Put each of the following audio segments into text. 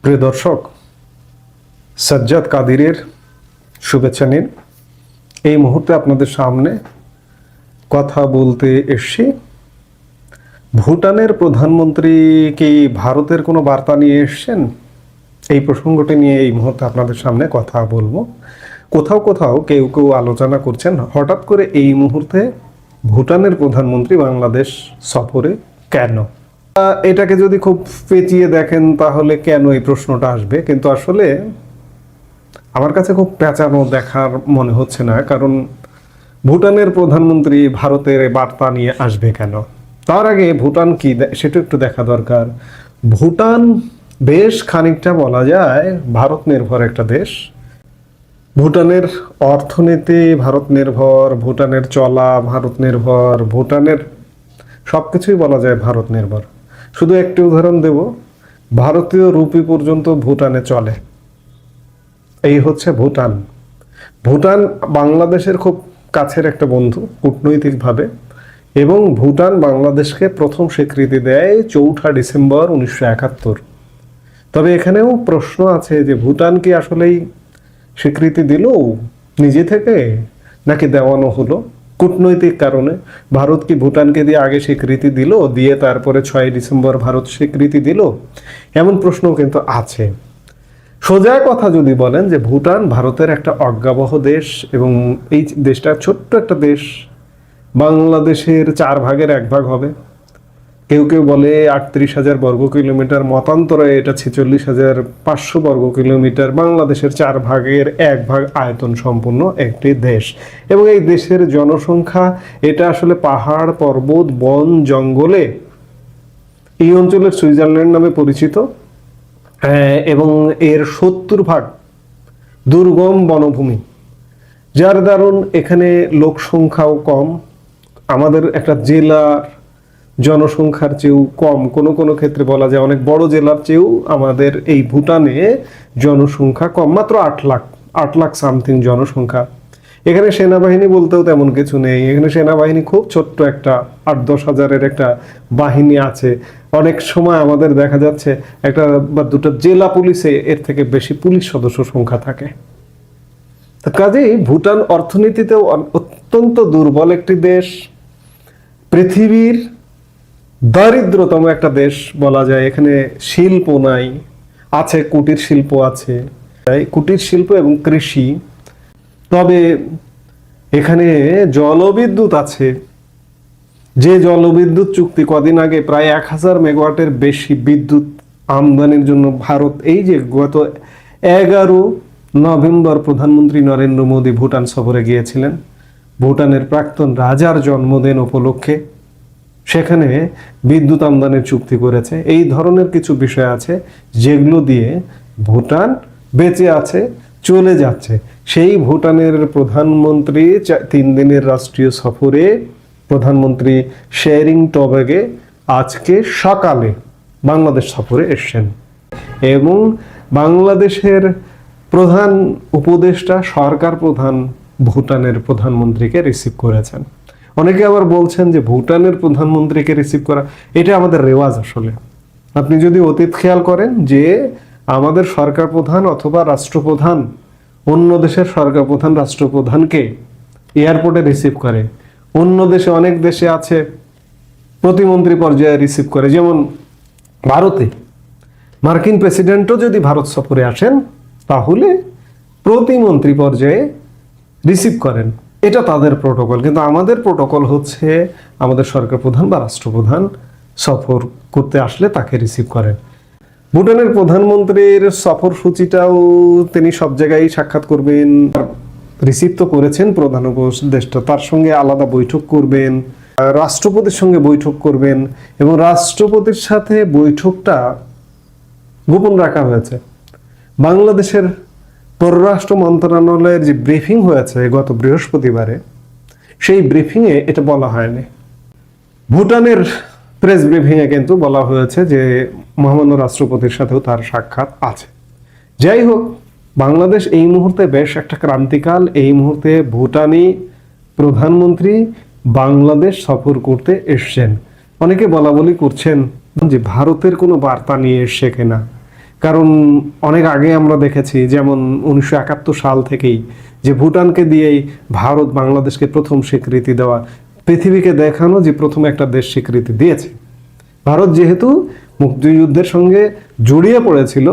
প্রিয় দর্শক, সাজ্জাদ কাদিরের শুভেচ্ছা নিন। এই মুহূর্তে আপনাদের সামনে কথা বলতে এসেছি। ভুটানের প্রধানমন্ত্রী কি ভারতের কোনো বার্তা নিয়ে এসেছেন? এই প্রসঙ্গটি নিয়ে এই মুহূর্তে আপনাদের সামনে কথা বলবো। কোথাও কোথাও কেউ কেউ আলোচনা করছেন, হঠাৎ করে এই মুহূর্তে ভুটানের প্রধানমন্ত্রী বাংলাদেশ সফরে কেন? এটাকে যদি খুব পেঁচিয়ে দেখেন তাহলে কেন এই প্রশ্নটা আসবে, কিন্তু আসলে আমার কাছে খুব পেঁচানো দেখার মনে হচ্ছে না। কারণ ভুটানের প্রধানমন্ত্রী ভারতের বার্তা নিয়ে আসবে কেন? তার আগে ভুটান কি সেটা একটু দেখা দরকার। ভুটান বেশ খানিকটা বলা যায় ভারত নির্ভর একটা দেশ। ভুটানের অর্থনীতি ভারত নির্ভর, ভুটানের চলা ভারত নির্ভর, ভুটানের সবকিছুই বলা যায় ভারত নির্ভর। শুধু একটি উদাহরণ দেব, ভারতীয় রুপি পর্যন্ত ভুটানে চলে। এই হচ্ছে ভুটান। ভুটান বাংলাদেশের খুব কাছের একটা বন্ধু কূটনৈতিকভাবে, এবং ভুটান বাংলাদেশকে প্রথম স্বীকৃতি দেয় 4 ডিসেম্বর 1971। তবে এখানেও প্রশ্ন আছে যে ভুটান কি আসলেই স্বীকৃতি দিল নিজে থেকে, নাকি দেওয়ানো হলো কূটনৈতিক কারণে? ভারত কি ভুটানকে দিয়ে আগে স্বীকৃতি দিল, দিয়ে তারপরে 6 ডিসেম্বর ভারত স্বীকৃতি দিল? এমন প্রশ্নও কিন্তু আছে। সোজা কথা যদি বলেন যে ভুটান ভারতের একটা অজ্ঞাবহ দেশ, এবং এই দেশটা ছোট্ট একটা দেশ, বাংলাদেশের 4 ভাগের 1 ভাগ হবে। কেউ কেউ বলে 38,000 বর্গ কিলোমিটার, মতান্তরে এটা 46,500 বর্গ কিলোমিটার। বাংলাদেশের 4 ভাগের 1 ভাগ আয়তন সম্পন্ন একটি দেশ, এবং এই দেশের জনসংখ্যা, এটা আসলে পাহাড় পর্বত বন জঙ্গলে এই অঞ্চলের সুইজারল্যান্ড নামে পরিচিত, এবং এর 70 ভাগ দুর্গম বনভূমি, যার দারুণ এখানে লোক সংখ্যাও কম। আমাদের একটা জেলার জনসংখ্যার চেয়েও কম, কোনো কোনো ক্ষেত্রে বলা যায় অনেক বড় জেলার চেয়েও আমাদের এই ভুটানে জনসংখ্যা কম, মাত্র 8 লাখ সামথিং জনসংখ্যা। এখানে সেনাবাহিনী বলতেও তেমন কিছু নেই। এখানে সেনাবাহিনী খুব ছোট্ট একটা 8-10 হাজারের একটা বাহিনী আছে। অনেক সময় আমাদের দেখা যাচ্ছে একটা বা দুটো জেলা পুলিশে এর থেকে বেশি পুলিশ সদস্য সংখ্যা থাকে। কাজেই ভুটান অর্থনীতিতেও অত্যন্ত দুর্বল একটি দেশ, পৃথিবীর দারিদ্রতম একটা দেশ বলা যায়। এখানে শিল্প নাই, আছে কুটির শিল্প আছে, কুটির শিল্প এবং কৃষি। তবে এখানে জলবিদ্যুৎ আছে, যে জলবিদ্যুৎ চুক্তি কদিন আগে প্রায় 1000 মেগাওয়াটের বেশি বিদ্যুৎ আমদানির জন্য ভারত, এই যে গত 11 নভেম্বর প্রধানমন্ত্রী নরেন্দ্র মোদী ভুটান সফরে গিয়েছিলেন, ভুটানের প্রাক্তন রাজার জন্মদিন উপলক্ষে সেখানে বিদ্যুৎ আমদানির চুক্তি করেছে। এই ধরনের কিছু বিষয় আছে যেগুলো দিয়ে ভুটান বেঁচে আছে, চলে যাচ্ছে। সেই ভুটানের প্রধানমন্ত্রী 3 দিনের রাষ্ট্রীয় সফরে প্রধানমন্ত্রী শেরিং টবেগে আজকে সকালে বাংলাদেশ সফরে এসেছেন, এবং বাংলাদেশের প্রধান উপদেষ্টা সরকার প্রধান ভুটানের প্রধানমন্ত্রীকে রিসিভ করেছেন। অনেকে আবার বলছেন যে ভুটানের প্রধানমন্ত্রীকে রিসিভ করা এটা আমাদের রেওয়াজ। আসলে আপনি যদি অতীত খেয়াল করেন যে আমাদের সরকার প্রধান অথবা রাষ্ট্রপ্রধান অন্য দেশের সরকার প্রধান রাষ্ট্রপ্রধানকে এয়ারপোর্টে রিসিভ করে। অন্য দেশে, অনেক দেশে আছে প্রতিমন্ত্রী পর্যায়ে রিসিভ করে। যেমন ভারতে মার্কিন প্রেসিডেন্টও যদি ভারত সফরে আসেন তাহলে প্রতিমন্ত্রী পর্যায়ে রিসিভ করেন, এটা তাদের প্রোটোকল। কিন্তু আমাদের প্রোটোকল হচ্ছে আমাদের সরকার প্রধান বা রাষ্ট্রপ্রধান সফর করতে আসলে তাকে রিসিভ করেন। ভুটানের প্রধানমন্ত্রীর সফর সূচিটাও তিনি সব জায়গায় সাক্ষাৎ করবেন, রিসিভ তো করেছেন প্রধান উপদেষ্টা, তার সঙ্গে আলাদা বৈঠক করবেন, রাষ্ট্রপতির সঙ্গে বৈঠক করবেন, এবং রাষ্ট্রপতির সাথে বৈঠকটা গোপন রাখা হয়েছে। বাংলাদেশের পররাষ্ট্র মন্ত্রণালয়ের যে ব্রিফিং হয়েছে গত বৃহস্পতিবারে, সেই ব্রিফিংয়ে এটা বলা হয়নি। ভুটানের প্রেস ব্রিফিংয়ে কিন্তু বলা হয়েছে যে মহামান্য রাষ্ট্রপতির সাথেও তার সাক্ষাৎ আছে। যাই হোক, বাংলাদেশ এই মুহূর্তে বেশ একটা ক্রান্তিকাল। এই মুহূর্তে ভুটানি প্রধানমন্ত্রী বাংলাদেশ সফর করতে এসছেন। অনেকে বলা বলি করছেন যে ভারতের কোনো বার্তা নিয়ে এসছে কিনা। কারণ অনেক আগে আমরা দেখেছি, যেমন 1971 সাল থেকেই যে ভুটানকে দিয়েই ভারত বাংলাদেশকে প্রথম স্বীকৃতি দেওয়া, পৃথিবীকে দেখানো যে প্রথম একটা দেশ স্বীকৃতি দিয়েছে। ভারত যেহেতু মুক্তিযুদ্ধের সঙ্গে জড়িয়ে পড়েছিল,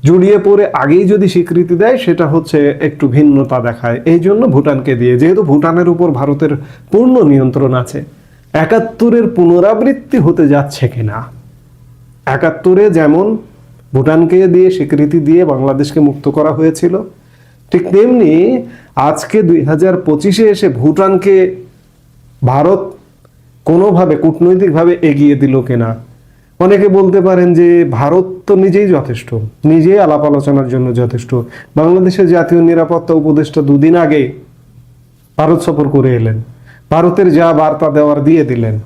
জড়িয়ে পড়ে আগেই যদি স্বীকৃতি দেয় সেটা হচ্ছে একটু ভিন্নতা দেখায়, এই জন্য ভুটানকে দিয়ে। যেহেতু ভুটানের উপর ভারতের পূর্ণ নিয়ন্ত্রণ আছে, 71-এর পুনরাবৃত্তি হতে যাচ্ছে কিনা, 71-এ যেমন ভুটানকে দিয়ে স্বীকৃতি দিয়ে বাংলাদেশকে মুক্ত করা হয়েছিল, ঠিক তেমনি আজকে 2025-এ এসে ভুটানকে ভারত কোনোভাবে কূটনৈতিকভাবে এগিয়ে দিল কিনা। অনেকে বলতে পারেন যে ভারত তো নিজেই যথেষ্ট, নিজেই আলাপ আলোচনার জন্য যথেষ্ট। বাংলাদেশের জাতীয় নিরাপত্তা উপদেষ্টা 2 দিন আগে ভারত সফর করে এলেন, ভারতের যা বার্তা দেওয়ার দিয়ে দিলেন।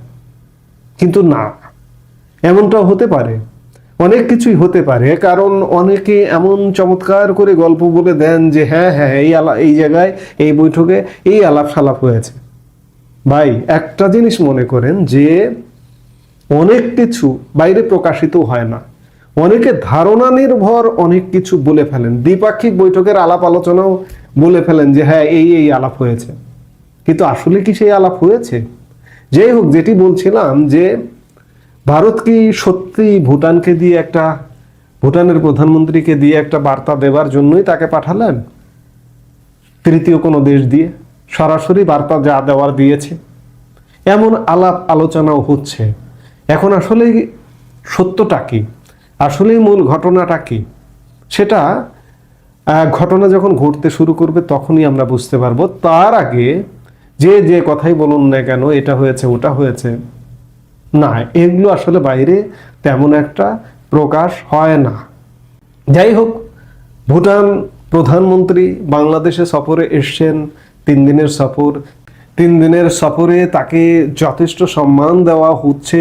কিন্তু না, এমনটাও হতে পারে, অনেক কিছুই হতে পারে। কারণ অনেকে এমন চমৎকার করে গল্প বলে দেন যে হ্যাঁ হ্যাঁ এই জায়গায় এই বৈঠকে এই আলাপ সালাপ হয়েছে। ভাই, একটা জিনিস মনে করেন যে অনেক কিছু বাইরে প্রকাশিত হয় না, অনেকে ধারণা নির্ভর অনেক কিছু বলে ফেলেন, দ্বিপাক্ষিক বৈঠকের আলাপ আলোচনাও বলে ফেলেন যে হ্যাঁ এই আলাপ হয়েছে। কিন্তু আসলে কি সেই আলাপ হয়েছে? যাই হোক, যেটি বলছিলাম যে ভারত কি সত্যি ভুটানকে দিয়ে ভুটানের প্রধানমন্ত্রীকে দিয়ে একটা বার্তা দেবার জন্যই তাকে পাঠালেন? তৃতীয় কোনো দেশ দিয়ে সরাসরি বার্তা যা দেওয়ার দিয়েছে, এমন আলাপ আলোচনাও হচ্ছে। এখন আসলে সত্যটা কি, আসলে মূল ঘটনাটা কি, সেটা ঘটনা যখন ঘটতে শুরু করবে তখনই আমরা বুঝতে পারবো। তার আগে যে কথাই বলুন না কেন, এটা হয়েছে ওটা হয়েছে, না, এগুলো আসলে বাইরে তেমন একটা প্রকাশ হয় না। যাই হোক, ভুটান প্রধানমন্ত্রী বাংলাদেশে সফরে এসছেন, 3 দিনের সফর। 3 দিনের সফরে তাকে যথেষ্ট সম্মান দেওয়া হচ্ছে,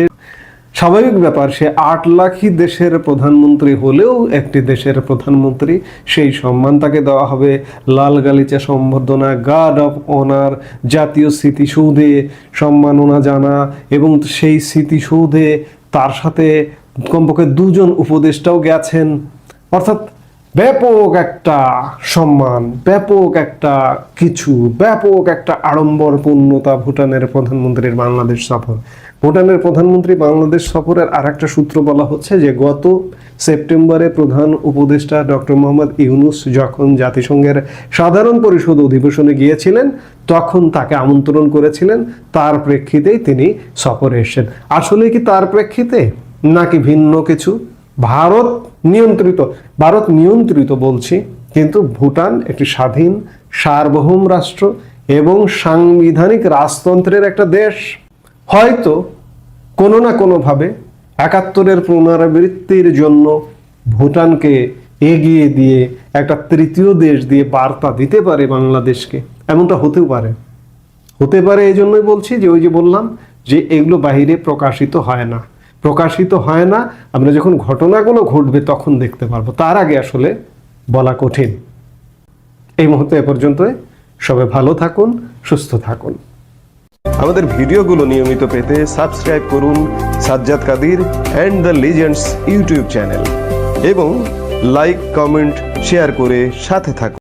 স্বাভাবিক ব্যাপার। সে 8 লাখই দেশের প্রধানমন্ত্রী হলেও একটি দেশের প্রধানমন্ত্রী, সেই সম্মান তাকে দেওয়া হবে। লাল গালিচা সম্বর্ধনা, গার্ড অফ অনার, জাতীয় স্মৃতিসৌধে সম্মাননা জানা, এবং সেই স্মৃতিসৌধে তার সাথে কমপক্ষে 2 জন উপদেষ্টাও গেছেন। অর্থাৎ ব্যাপক একটা সম্মান, ব্যাপক একটা কিছু, ব্যাপক একটা আড়ম্বরপূর্ণতা ভুটানের প্রধানমন্ত্রীর বাংলাদেশ সফর। ভুটানের প্রধানমন্ত্রী বাংলাদেশ সফরের আর একটা সূত্র বলা হচ্ছে যে গত সেপ্টেম্বরে প্রধান উপদেষ্টা ডক্টর মোহাম্মদ ইউনূস যখন জাতিসংঘের সাধারণ পরিষদ অধিবেশনে গিয়েছিলেন তখন তাকে আমন্ত্রণ করেছিলেন, তার প্রেক্ষিতেই তিনি সফরে এসেছেন। আসলে কি তার প্রেক্ষিতে নাকি ভিন্ন কিছু? ভারত নিয়ন্ত্রিত বলছি, কিন্তু ভুটান একটি স্বাধীন সার্বভৌম রাষ্ট্র এবং সাংবিধানিক রাজতন্ত্রের একটা দেশ। হয়তো কোনো না কোনোভাবে 71-এর পুনরাবৃত্তির জন্য ভুটানকে এগিয়ে দিয়ে একটা তৃতীয় দেশ দিয়ে বার্তা দিতে পারে বাংলাদেশকে, এমনটা হতে পারে। এই জন্যই বলছি যে ওই যে বললাম যে এগুলো বাহিরে প্রকাশিত হয় না। আমরা যখন ঘটনাগুলো ঘটবে তখন দেখতে পারবো, তার আগে আসলে বলা কঠিন। এই মুহূর্তে এ পর্যন্তই। সবাই ভালো থাকুন, সুস্থ থাকুন। আমাদের ভিডিওগুলো নিয়মিত পেতে সাবস্ক্রাইব করুন Sajjad Kadir and the legends YouTube channel এবং লাইক, কমেন্ট, শেয়ার করে সাথে থাকুন।